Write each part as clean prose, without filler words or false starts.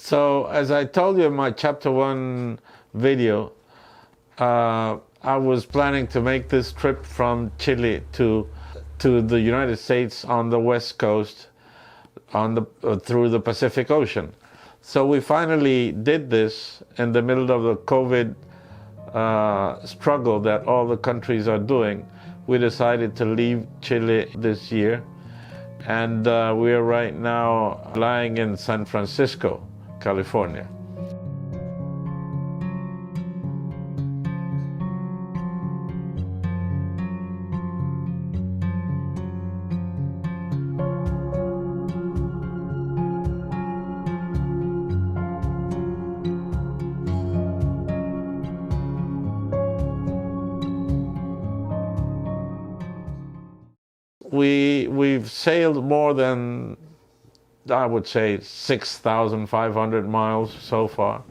So as I told you in my chapter 1 video, I was planning to make this trip from Chile to the United States on the West Coast through the Pacific Ocean. So we finally did this in the middle of the COVID struggle that all the countries are doing. We decided to leave Chile this year, and we are right now lying in San Francisco, California. We've sailed more than, I would say, 6,500 miles so far.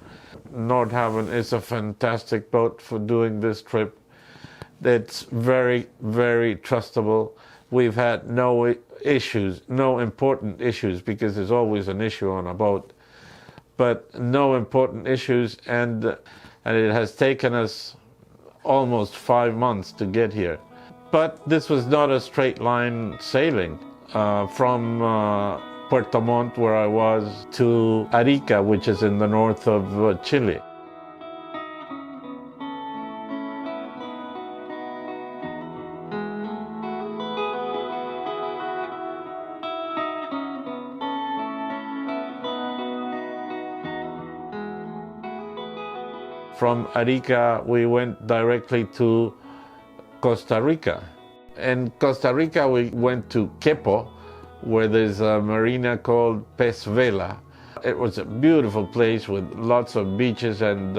Nordhavn is a fantastic boat for doing this trip. It's very, very trustable. We've had no issues, no important issues, because there's always an issue on a boat, but no important issues, and it has taken us almost 5 months to get here. But this was not a straight line sailing from Puerto Montt, where I was, to Arica, which is in the north of Chile. From Arica, we went directly to Costa Rica. In Costa Rica, we went to Quepo, where there's a marina called Pez Vela. It was a beautiful place with lots of beaches and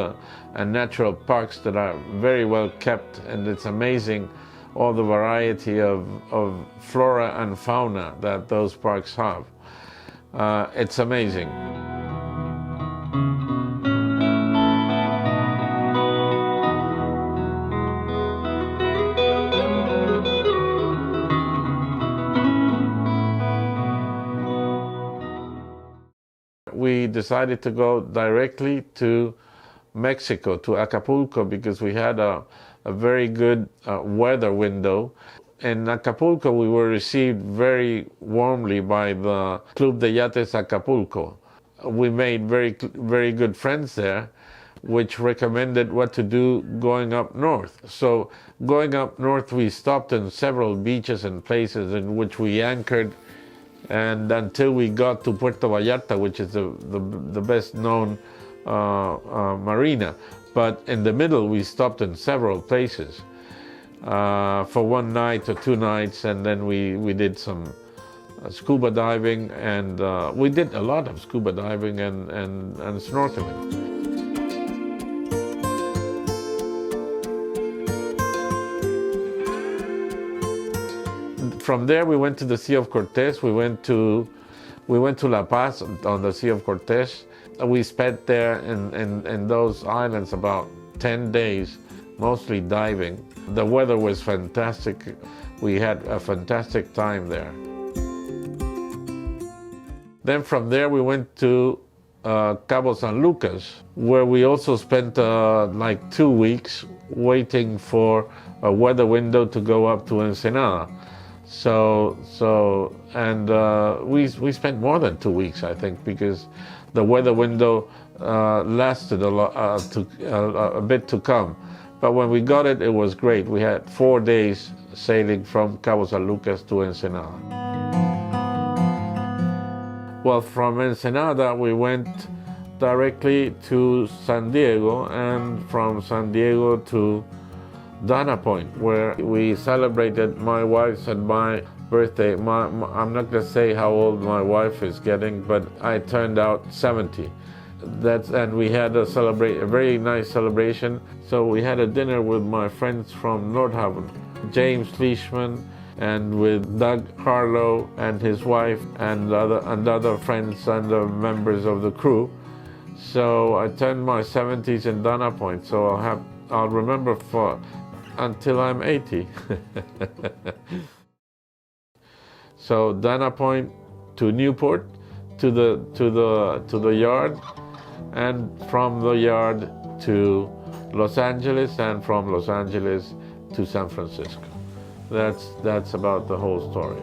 natural parks that are very well kept, and it's amazing all the variety of flora and fauna that those parks have. It's amazing. We decided to go directly to Mexico, to Acapulco, because we had a very good weather window. In Acapulco, we were received very warmly by the Club de Yates Acapulco. We made very good friends there, which recommended what to do going up north. So going up north, we stopped in several beaches and places in which we anchored, and until we got to Puerto Vallarta, which is the best known marina. But in the middle, we stopped in several places for 1 night or 2 nights, and then we did some scuba diving, and we did a lot of scuba diving and snorkeling. From there, we went to the Sea of Cortez. We went to La Paz on the Sea of Cortez. We spent there in those islands about 10 days, mostly diving. The weather was fantastic. We had a fantastic time there. Then from there, we went to Cabo San Lucas, where we also spent like 2 weeks waiting for a weather window to go up to Ensenada. We spent more than 2 weeks, I think, because the weather window lasted a bit to come. But when we got it, it was great. We had 4 days sailing from Cabo San Lucas to Ensenada. Well, from Ensenada, we went directly to San Diego, and from San Diego to Dana Point, where we celebrated my wife's and my birthday. I'm not going to say how old my wife is getting, but I turned out 70. And we had a very nice celebration. So we had a dinner with my friends from Nordhavn, James Leishman, and with Doug Harlow and his wife, and other friends and members of the crew. So I turned my 70s in Dana Point, so I'll remember until I'm 80. So Dana Point to Newport, to the yard, and from the yard to Los Angeles, and from Los Angeles to San Francisco. That's about the whole story.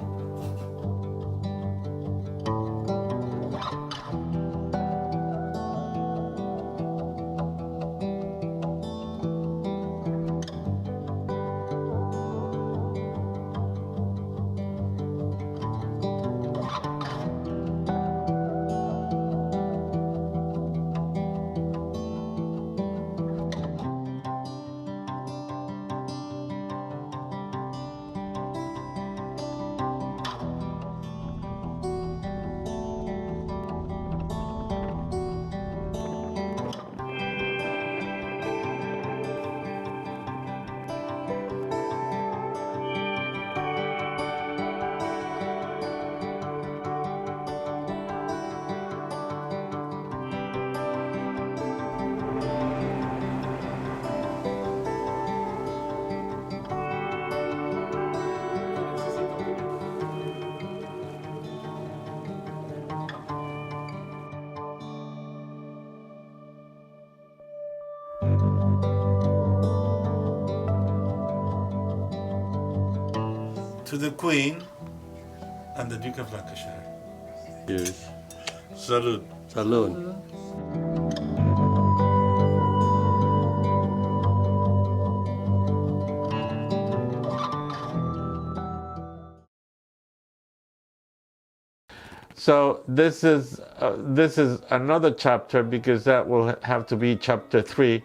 To the Queen and the Duke of Lancashire. Yes. Salute. Salud. So this is another chapter, because that will have to be chapter 3,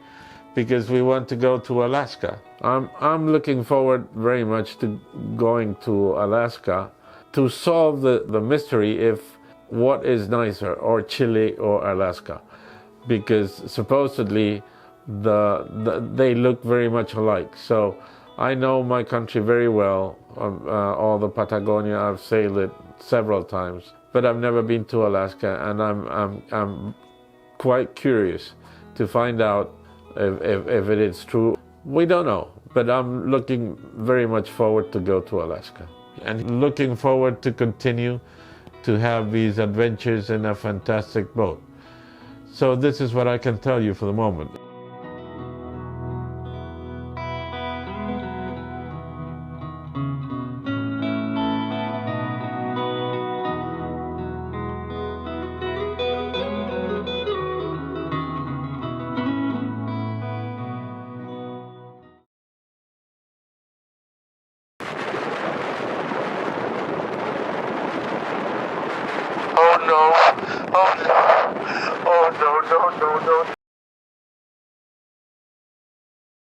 because we want to go to Alaska. I'm looking forward very much to going to Alaska to solve the mystery if what is nicer, or Chile or Alaska, because supposedly they look very much alike. So I know my country very well. All the Patagonia, I've sailed it several times, but I've never been to Alaska, and I'm quite curious to find out if it is true. We don't know, but I'm looking very much forward to go to Alaska, and looking forward to continue to have these adventures in a fantastic boat. So this is what I can tell you for the moment. Oh no! Oh no! Oh no! No! No! No!